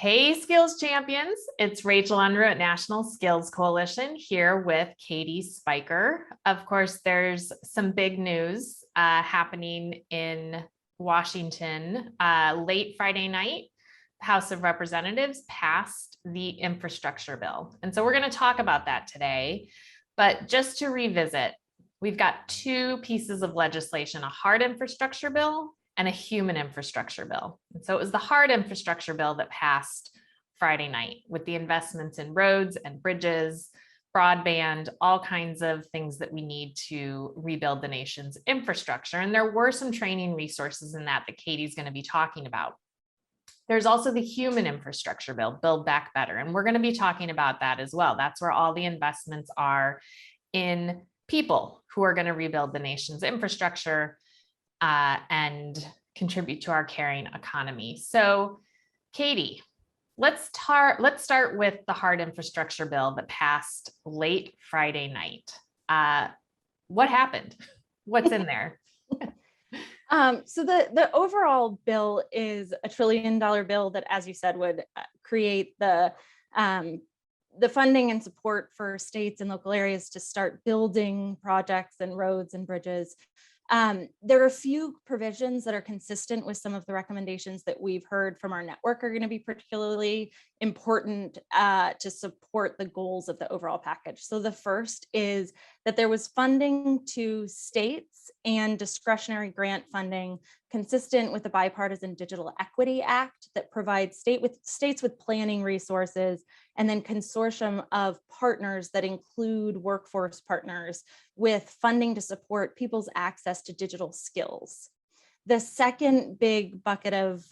Hey, skills champions. It's Rachel Unruh at National Skills Coalition here with Katie Spiker. Of course, there's some big news happening in Washington. Late Friday night, the House of Representatives passed the infrastructure bill. And so we're going to talk about that today. But just to revisit, we've got two pieces of legislation, a hard infrastructure bill and a human infrastructure bill. And so it was the hard infrastructure bill that passed Friday night with the investments in roads and bridges, broadband, all kinds of things that we need to rebuild the nation's infrastructure. And there were some training resources in that Katie's going to be talking about. There's also the human infrastructure bill, Buildback Better. And we're going to be talking about that as well. That's where all the investments are in people who are going to rebuild the nation's infrastructure and contribute to our caring economy. So, Katie, let's start with the hard infrastructure bill that passed late Friday night. What happened? What's in there? So the overall bill is a $1 trillion bill that, as you said, would create the funding and support for states and local areas to start building projects and roads and bridges. There are a few provisions that are consistent with some of the recommendations that we've heard from our network are going to be particularly important to support the goals of the overall package. So the first is that there was funding to states and discretionary grant funding consistent with the Bipartisan Digital Equity Act that provides states with planning resources and then consortium of partners that include workforce partners with funding to support people's access to digital skills. The second big bucket of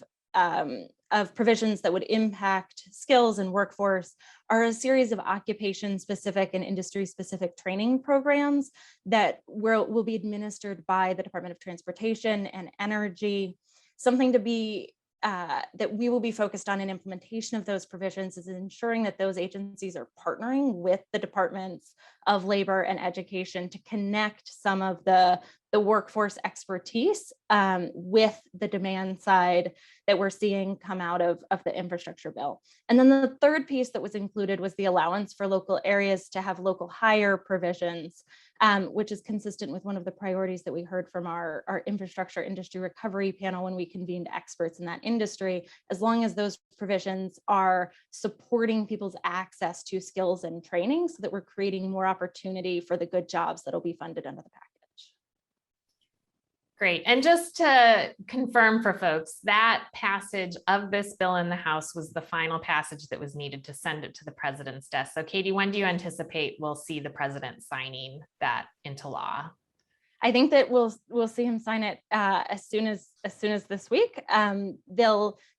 provisions that would impact skills and workforce are a series of occupation-specific and industry-specific training programs that will be administered by the Department of Transportation and Energy. Something to be that we will be focused on in implementation of those provisions is ensuring that those agencies are partnering with the Departments of Labor and Education to connect some of the workforce expertise with the demand side that we're seeing come out of the infrastructure bill. And then the third piece that was included was the allowance for local areas to have local hire provisions, which is consistent with one of the priorities that we heard from our infrastructure industry recovery panel when we convened experts in that industry. As long as those provisions are supporting people's access to skills and training so that we're creating more opportunity for the good jobs that'll be funded under the package. Great. And just to confirm for folks, that passage of this bill in the House was the final passage that was needed to send it to the president's desk. So Katie, when do you anticipate we'll see the president signing that into law? I think that we'll see him sign it as soon as this week.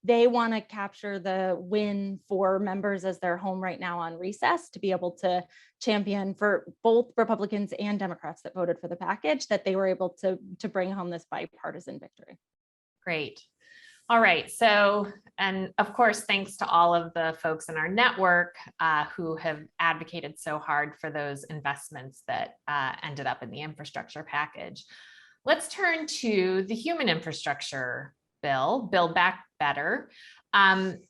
They want to capture the win for members as they're home right now on recess to be able to champion for both Republicans and Democrats that voted for the package that they were able to bring home this bipartisan victory. Great. All right. So, and of course, thanks to all of the folks in our network who have advocated so hard for those investments that ended up in the infrastructure package. Let's turn to the human infrastructure bill, Buildback Better.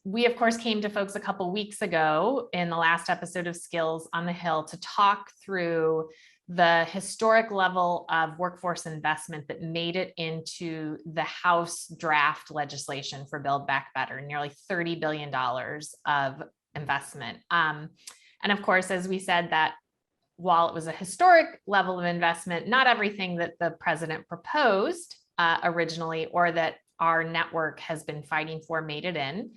We, of course, came to folks a couple weeks ago in the last episode of Skills on the Hill to talk through the historic level of workforce investment that made it into the House draft legislation for Build Back Better, nearly $30 billion of investment. And of course, as we said, that while it was a historic level of investment, not everything that the president proposed originally or that our network has been fighting for made it in.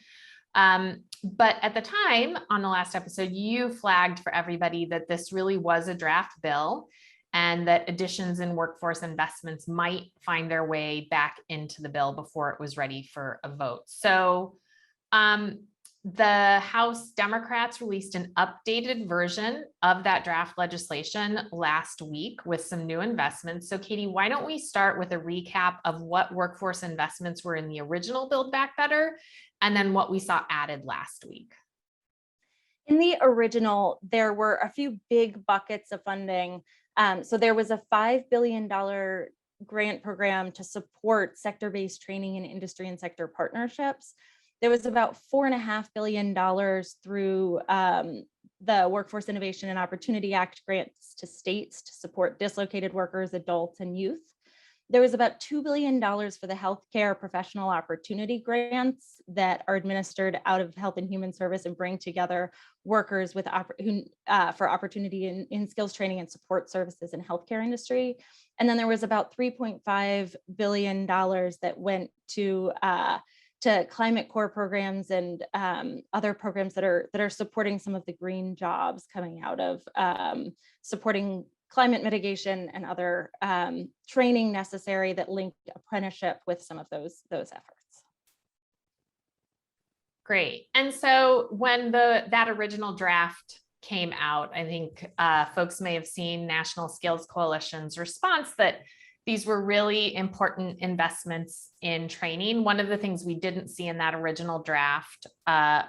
But at the time on the last episode, you flagged for everybody that this really was a draft bill and that additions in workforce investments might find their way back into the bill before it was ready for a vote. So the House Democrats released an updated version of that draft legislation last week with some new investments. So Katie, why don't we start with a recap of what workforce investments were in the original Build Back Better and then what we saw added last week. In the original, there were a few big buckets of funding. So there was a $5 billion grant program to support sector-based training in industry and sector partnerships. There was about $4.5 billion through the Workforce Innovation and Opportunity Act grants to states to support dislocated workers, adults, and youth. There was about $2 billion for the healthcare professional opportunity grants that are administered out of Health and Human Service and bring together workers with for opportunity in skills training and support services in healthcare industry. And then there was about $3.5 billion that went to climate core programs and other programs that are supporting some of the green jobs coming out of supporting climate mitigation and other training necessary that linked apprenticeship with some of those efforts. Great. And so when that original draft came out, I think folks may have seen National Skills Coalition's response that these were really important investments in training. One of the things we didn't see in that original draft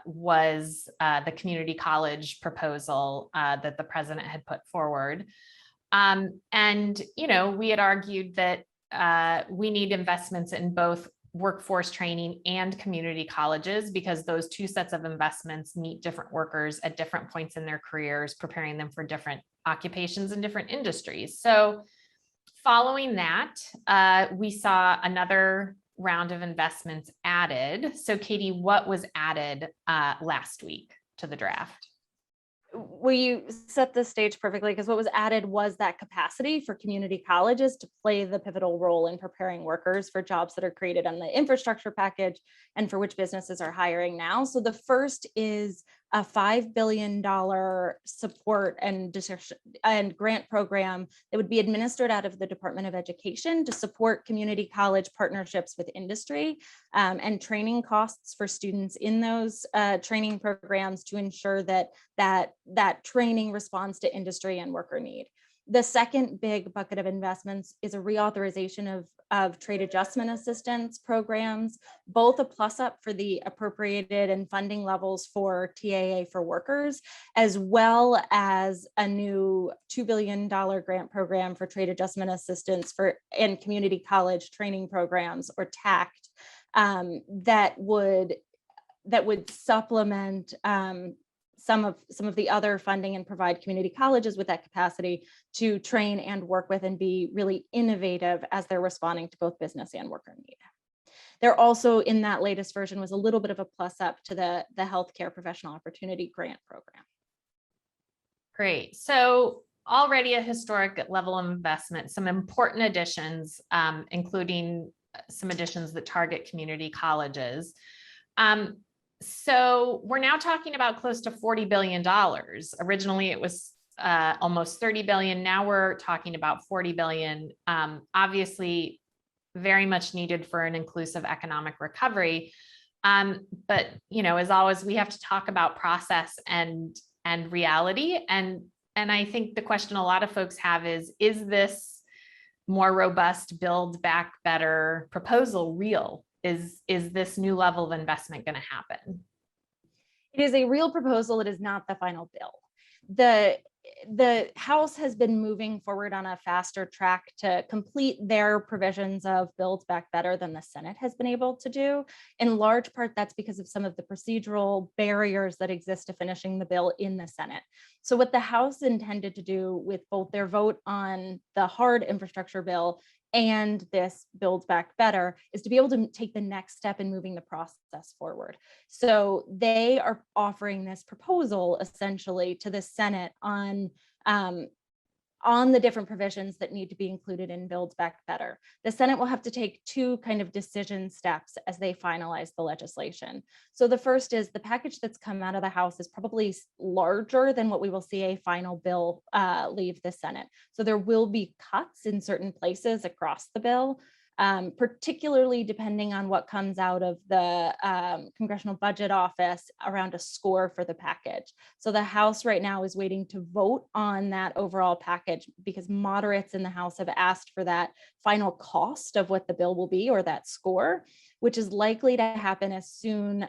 was the community college proposal that the president had put forward. And, we had argued that we need investments in both workforce training and community colleges, because those two sets of investments meet different workers at different points in their careers, preparing them for different occupations and different industries. So following that, we saw another round of investments added. So Katie, what was added last week to the draft? Well, you set the stage perfectly, because what was added was that capacity for community colleges to play the pivotal role in preparing workers for jobs that are created on the infrastructure package and for which businesses are hiring now. So the first is a $5 billion support and grant program that would be administered out of the Department of Education to support community college partnerships with industry and training costs for students in those training programs to ensure that training responds to industry and worker need. The second big bucket of investments is a reauthorization of trade adjustment assistance programs, both a plus up for the appropriated and funding levels for TAA for workers, as well as a new $2 billion grant program for trade adjustment assistance and community college training programs, or TACT, that would supplement some of the other funding and provide community colleges with that capacity to train and work with and be really innovative as they're responding to both business and worker need. There also, in that latest version, was a little bit of a plus up to the healthcare professional opportunity grant program. Great. So already a historic level of investment, some important additions, including some additions that target community colleges. So we're now talking about close to $40 billion. Originally, it was almost 30 billion. Now we're talking about 40 billion. Obviously, very much needed for an inclusive economic recovery. But as always, we have to talk about process and reality. And I think the question a lot of folks have is this more robust Build Back Better proposal real? Is this new level of investment going to happen? It is a real proposal. It is not the final bill. The House has been moving forward on a faster track to complete their provisions of Build Back Better than the Senate has been able to do. In large part, that's because of some of the procedural barriers that exist to finishing the bill in the Senate. So what the House intended to do with both their vote on the hard infrastructure bill and this Build Back Better is to be able to take the next step in moving the process forward. So they are offering this proposal essentially to the Senate on the different provisions that need to be included in Build Back Better. The Senate will have to take two kind of decision steps as they finalize the legislation. So the first is the package that's come out of the House is probably larger than what we will see a final bill leave the Senate. So there will be cuts in certain places across the bill, particularly depending on what comes out of the Congressional Budget Office around a score for the package. So the House right now is waiting to vote on that overall package because moderates in the House have asked for that final cost of what the bill will be, or that score, which is likely to happen as soon.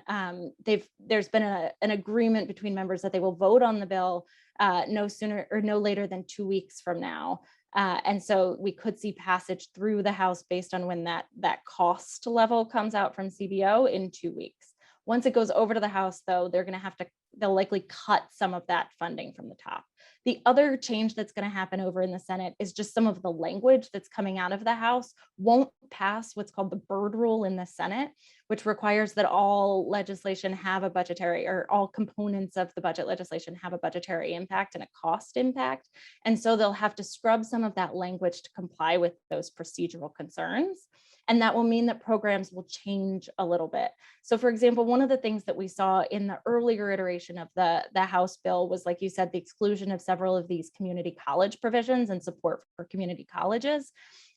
There's been an agreement between members that they will vote on the bill no sooner or no later than 2 weeks from now. And so we could see passage through the House based on when that cost level comes out from CBO in 2 weeks. Once it goes over to the House, though, they'll likely cut some of that funding from the top. The other change that's going to happen over in the Senate is just some of the language that's coming out of the House won't pass what's called the Byrd Rule in the Senate, which requires that all legislation have a budgetary, or all components of the budget legislation have a budgetary impact and a cost impact. And so they'll have to scrub some of that language to comply with those procedural concerns. And that will mean that programs will change a little bit. So for example, one of the things that we saw in the earlier iteration of the House bill was, like you said, the exclusion of several of these community college provisions and support for community colleges.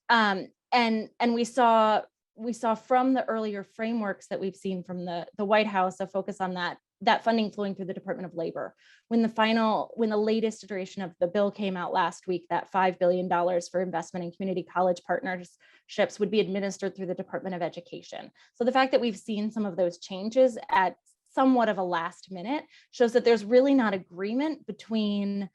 And we saw from the earlier frameworks that we've seen from the White House a focus on that funding flowing through the Department of Labor. When the latest iteration of the bill came out last week, that $5 billion for investment in community college partnerships would be administered through the Department of Education. So the fact that we've seen some of those changes at somewhat of a last minute shows that there's really not agreement between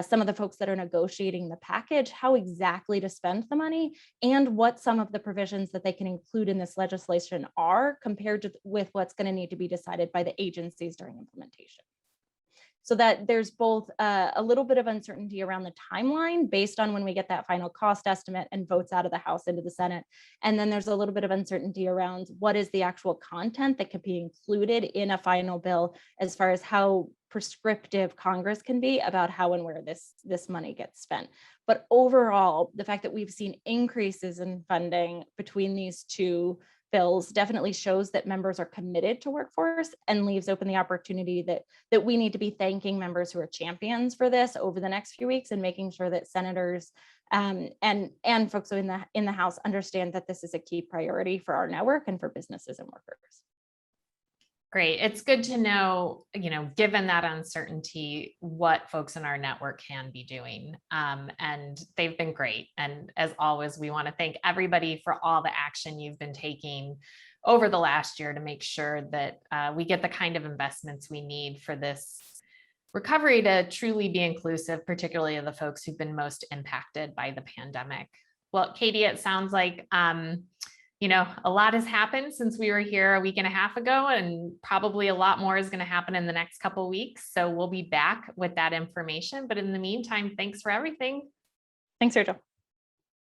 some of the folks that are negotiating the package, how exactly to spend the money, and what some of the provisions that they can include in this legislation are compared with what's going to need to be decided by the agencies during implementation. So that there's both a little bit of uncertainty around the timeline based on when we get that final cost estimate and votes out of the House into the Senate. And then there's a little bit of uncertainty around what is the actual content that could be included in a final bill, as far as how prescriptive Congress can be about how and where this money gets spent. But overall, the fact that we've seen increases in funding between these two bills definitely shows that members are committed to workforce, and leaves open the opportunity that we need to be thanking members who are champions for this over the next few weeks, and making sure that senators and folks in the House understand that this is a key priority for our network and for businesses and workers. Great. It's good to know, given that uncertainty, what folks in our network can be doing. And they've been great. And as always, we want to thank everybody for all the action you've been taking over the last year to make sure that we get the kind of investments we need for this recovery to truly be inclusive, particularly of the folks who've been most impacted by the pandemic. Well, Katie, it sounds like a lot has happened since we were here a week and a half ago, and probably a lot more is going to happen in the next couple of weeks. So we'll be back with that information. But in the meantime, thanks for everything. Thanks, Rachel.